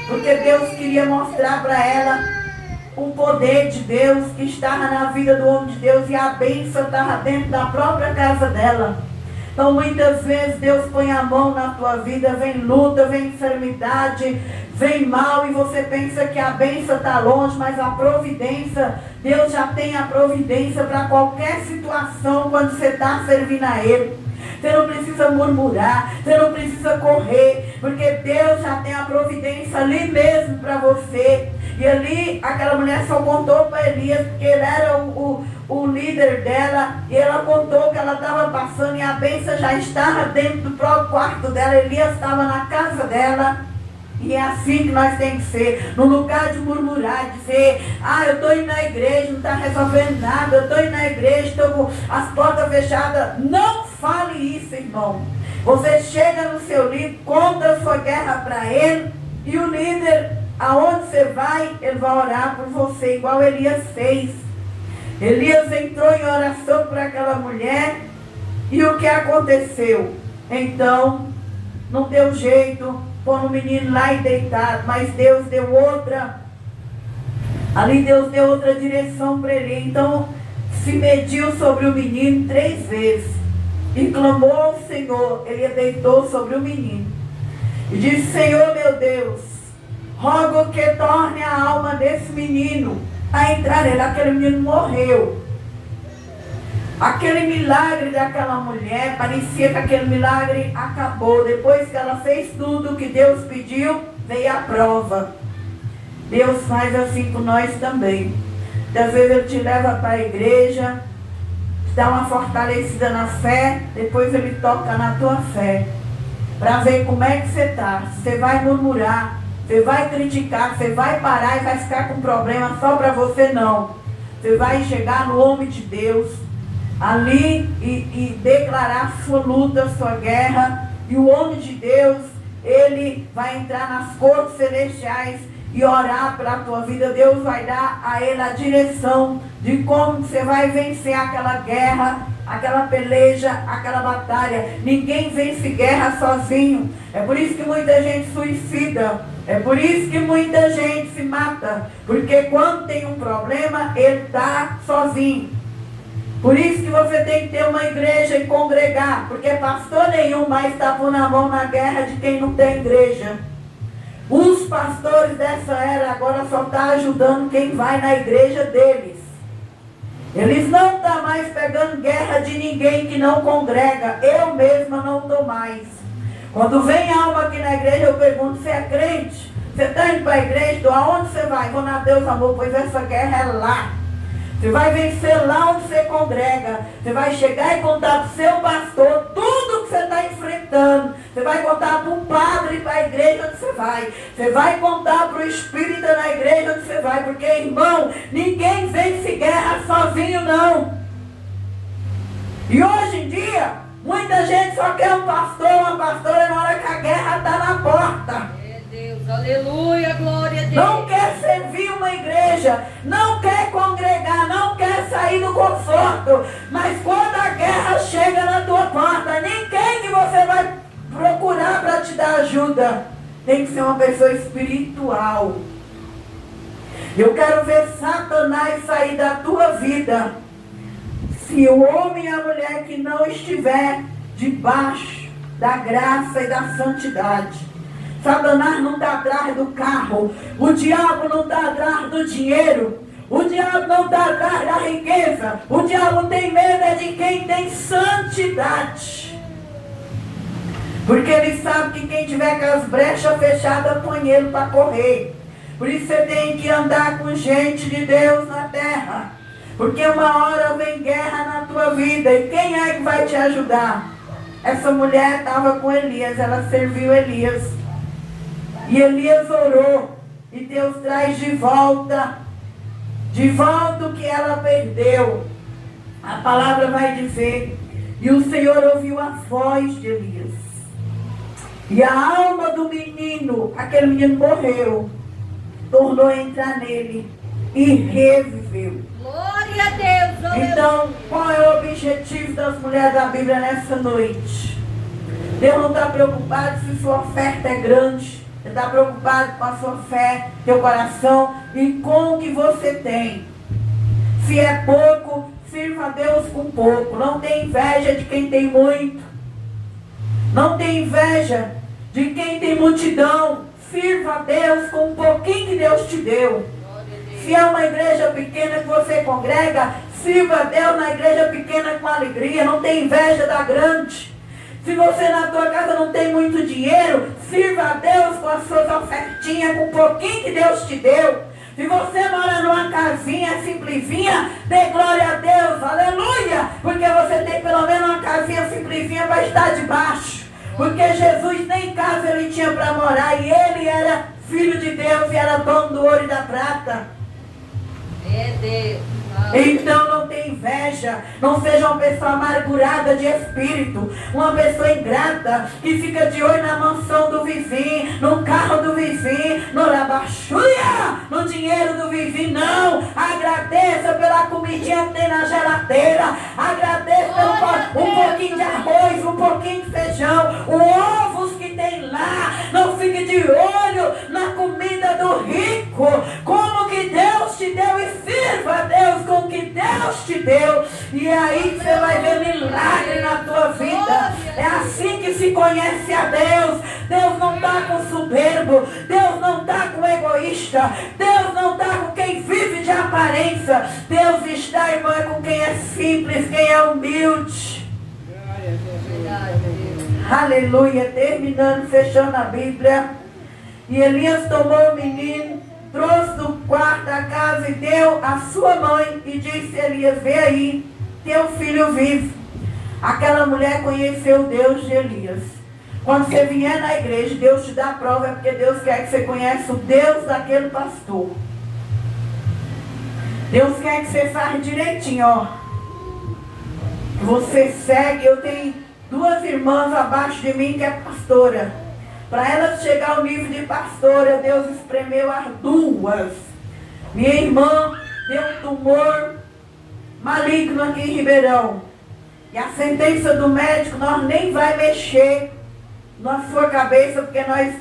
porque Deus queria mostrar para ela o poder de Deus que estava na vida do homem de Deus, e a bênção estava dentro da própria casa dela. Então muitas vezes Deus põe a mão na tua vida, vem luta, vem enfermidade, vem mal, e você pensa que a bênção está longe, mas a providência, Deus já tem a providência para qualquer situação quando você está servindo a Ele. Você não precisa murmurar, você não precisa correr, porque Deus já tem a providência ali mesmo para você. E ali aquela mulher só contou para Elias, porque ele era o líder dela, e ela contou que ela estava passando e a bênção já estava dentro do próprio quarto dela. Elias estava na casa dela. E é assim que nós temos que ser. No lugar de murmurar, dizer: eu estou indo na igreja, não está resolvendo nada, eu estou indo na igreja, estou com as portas fechadas. Não fale isso, irmão. Você chega no seu líder, conta a sua guerra para ele, e o líder, aonde você vai, ele vai orar por você, igual Elias fez. Elias entrou em oração por aquela mulher, e o que aconteceu? Então, não deu jeito, pôr o menino lá e deitado, mas Deus deu outra, ali Deus deu outra direção para ele. Então, se mediu sobre o menino 3 vezes, e clamou ao Senhor. Ele deitou sobre o menino, e disse: Senhor meu Deus, rogo que torne a alma desse menino a entrar nele. Aquele menino morreu. Aquele milagre daquela mulher, parecia que aquele milagre acabou. Depois que ela fez tudo o que Deus pediu, veio a prova. Deus faz assim com nós também. Às vezes Ele te leva para a igreja, te dá uma fortalecida na fé, depois Ele toca na tua fé, para ver como é que você está. Você vai murmurar, você vai criticar, você vai parar e vai ficar com problema só para você? Não. Você vai chegar no homem de Deus ali e declarar sua luta, sua guerra, e o homem de Deus, ele vai entrar nas cortes celestiais e orar pela tua vida. Deus vai dar a ele a direção de como você vai vencer aquela guerra, aquela peleja, aquela batalha. Ninguém vence guerra sozinho. É por isso que muita gente suicida, é por isso que muita gente se mata, porque quando tem um problema, ele está sozinho. Por isso que você tem que ter uma igreja e congregar, porque pastor nenhum mais está pondo a mão na guerra de quem não tem igreja. Os pastores dessa era agora só estão ajudando quem vai na igreja deles. Eles não estão mais pegando guerra de ninguém que não congrega. Eu mesma não estou mais. Quando vem alma aqui na igreja, eu pergunto: você é crente? Você está indo para a igreja? Aonde você vai? Vou na Deus Amor, pois essa guerra é lá. Você vai vencer lá onde você congrega. Você vai chegar e contar para o seu pastor tudo que você está enfrentando. Você vai contar para um padre, para a igreja onde você vai. Você vai contar para o espírita na igreja onde você vai. Porque, irmão, ninguém vence guerra sozinho, não. E hoje em dia, muita gente só quer um pastor, uma pastora na hora que a guerra está na porta. Deus, aleluia, glória a Deus. Não quer servir uma igreja, não quer congregar, não quer sair do conforto. Mas quando a guerra chega na tua porta, nem quem que você vai procurar para te dar ajuda. Tem que ser uma pessoa espiritual. Eu quero ver Satanás sair da tua vida se o homem e a mulher que não estiver debaixo da graça e da santidade. Satanás não está atrás do carro, o diabo não está atrás do dinheiro, O diabo não está atrás da riqueza. O diabo tem medo é de quem tem santidade. Porque ele sabe que quem tiver com as brechas fechadas, põe ele para correr. Por isso você tem que andar com gente de Deus na terra. Porque uma hora vem guerra na tua vida. E quem é que vai te ajudar? Essa mulher estava com Elias. Ela serviu Elias. E Elias orou. E Deus traz de volta o que ela perdeu. A palavra vai dizer: e o Senhor ouviu a voz de Elias. E a alma do menino, aquele menino morreu, tornou a entrar nele e reviveu. Glória a Deus. Aleluia. Então, qual é o objetivo das mulheres da Bíblia nessa noite? Deus não está preocupado se sua oferta é grande. Ele está preocupado com a sua fé, teu coração e com o que você tem. Se é pouco, sirva a Deus com pouco. Não tem inveja de quem tem muito. Não tem inveja de quem tem multidão. Sirva a Deus com um pouquinho que Deus te deu. Se é uma igreja pequena que você congrega, sirva a Deus na igreja pequena com alegria. Não tem inveja da grande. Se você na tua casa não tem muito dinheiro, sirva a Deus com as suas ofertinhas, com um pouquinho que Deus te deu. Se você mora numa casinha simplesinha, dê glória a Deus, aleluia. Porque você tem pelo menos uma casinha simplesinha para estar debaixo. Porque Jesus nem casa ele tinha para morar. E ele era filho de Deus e era dono do ouro e da prata. É Deus. Então não tenha inveja. Não seja uma pessoa amargurada de espírito. Uma pessoa ingrata que fica de olho na mansão do vizinho, no carro do vizinho, no labachuia, no dinheiro do vizinho. Não. Agradeça pela comidinha que tem na geladeira. Agradeça pelo um pouquinho de arroz, um pouquinho de feijão, os ovos que tem lá. Não fique de olho na comida do rico. Como que Deus te deu e sirva a Deus com o que Deus te deu. E aí você vai ver milagre na tua vida. É assim que se conhece a Deus. Deus não está com soberbo. Deus não está com egoísta. Deus não está com quem vive de aparência. Deus está, irmão, é com quem é simples, quem é humilde. Aleluia. Terminando, fechando a Bíblia. E Elias tomou o menino, trouxe do quarto da casa e deu à sua mãe e disse a Elias: vê aí, teu filho vive. Aquela mulher conheceu o Deus de Elias. Quando você vier na igreja, Deus te dá a prova, é porque Deus quer que você conheça o Deus daquele pastor. Deus quer que você faça direitinho, ó. Você segue. Eu tenho 2 irmãs abaixo de mim que é pastora. Para elas chegar ao nível de pastora, Deus espremeu as 2. Minha irmã deu um tumor maligno aqui em Ribeirão. E a sentença do médico, nós nem vai mexer na sua cabeça, porque nós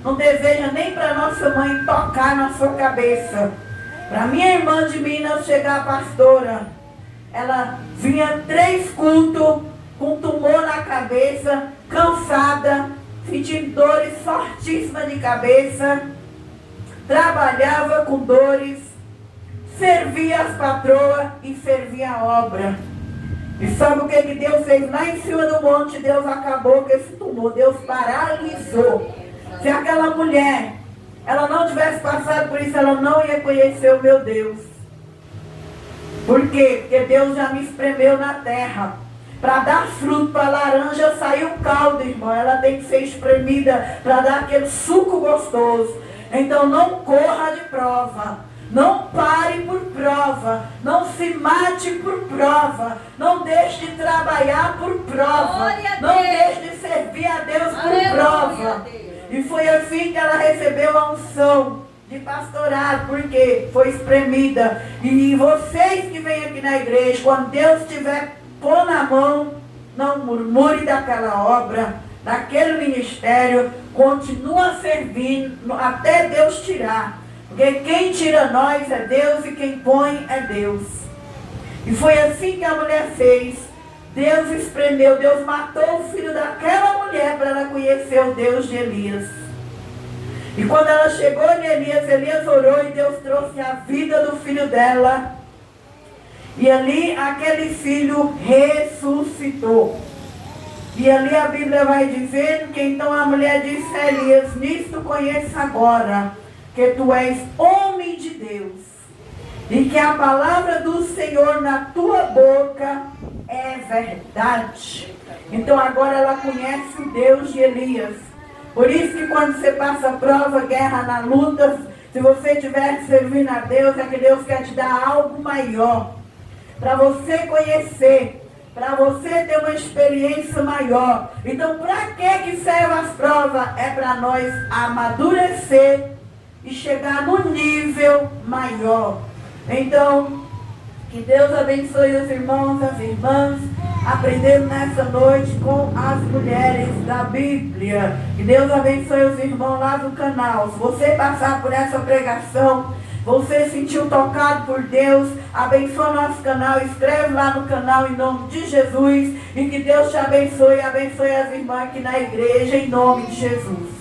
não desejamos nem para nossa mãe tocar na sua cabeça. Para minha irmã de Minas chegar a pastora, ela vinha 3 cultos com tumor na cabeça, cansada, sentindo dores fortíssimas de cabeça, trabalhava com dores, servia as patroas e servia a obra. E sabe o que Deus fez? Lá em cima do monte, Deus acabou com esse tumor, Deus paralisou. Se aquela mulher, ela não tivesse passado por isso, ela não ia conhecer o meu Deus. Por quê? Porque Deus já me espremeu na terra. Para dar fruto, para a laranja sair um caldo, irmão. Ela tem que ser espremida para dar aquele suco gostoso. Então não corra de prova. Não pare por prova. Não se mate por prova. Não deixe de trabalhar por prova. Não deixe de servir a Deus por prova. E foi assim que ela recebeu a unção de pastorado, porque foi espremida. E vocês que vêm aqui na igreja, quando Deus estiver pôr na mão, não murmure daquela obra, daquele ministério, continua servindo até Deus tirar. Porque quem tira nós é Deus e quem põe é Deus. E foi assim que a mulher fez. Deus espremeu, Deus matou o filho daquela mulher para ela conhecer o Deus de Elias. E quando ela chegou em Elias, Elias orou e Deus trouxe a vida do filho dela. E ali aquele filho ressuscitou. E ali a Bíblia vai dizendo que então a mulher disse a Elias: nisto conheço agora que tu és homem de Deus, e que a palavra do Senhor na tua boca é verdade. Então agora ela conhece o Deus de Elias. Por isso que quando você passa prova, guerra, na luta, se você estiver servindo a Deus, é que Deus quer te dar algo maior, para você conhecer, para você ter uma experiência maior. Então, para que serve as provas? É para nós amadurecer e chegar no nível maior. Então, que Deus abençoe os irmãos, as irmãs, aprendendo nessa noite com as mulheres da Bíblia. Que Deus abençoe os irmãos lá do canal. Se você passar por essa pregação, você sentiu tocado por Deus, abençoa nosso canal, inscreve lá no canal em nome de Jesus, e que Deus te abençoe as irmãs aqui na igreja em nome de Jesus.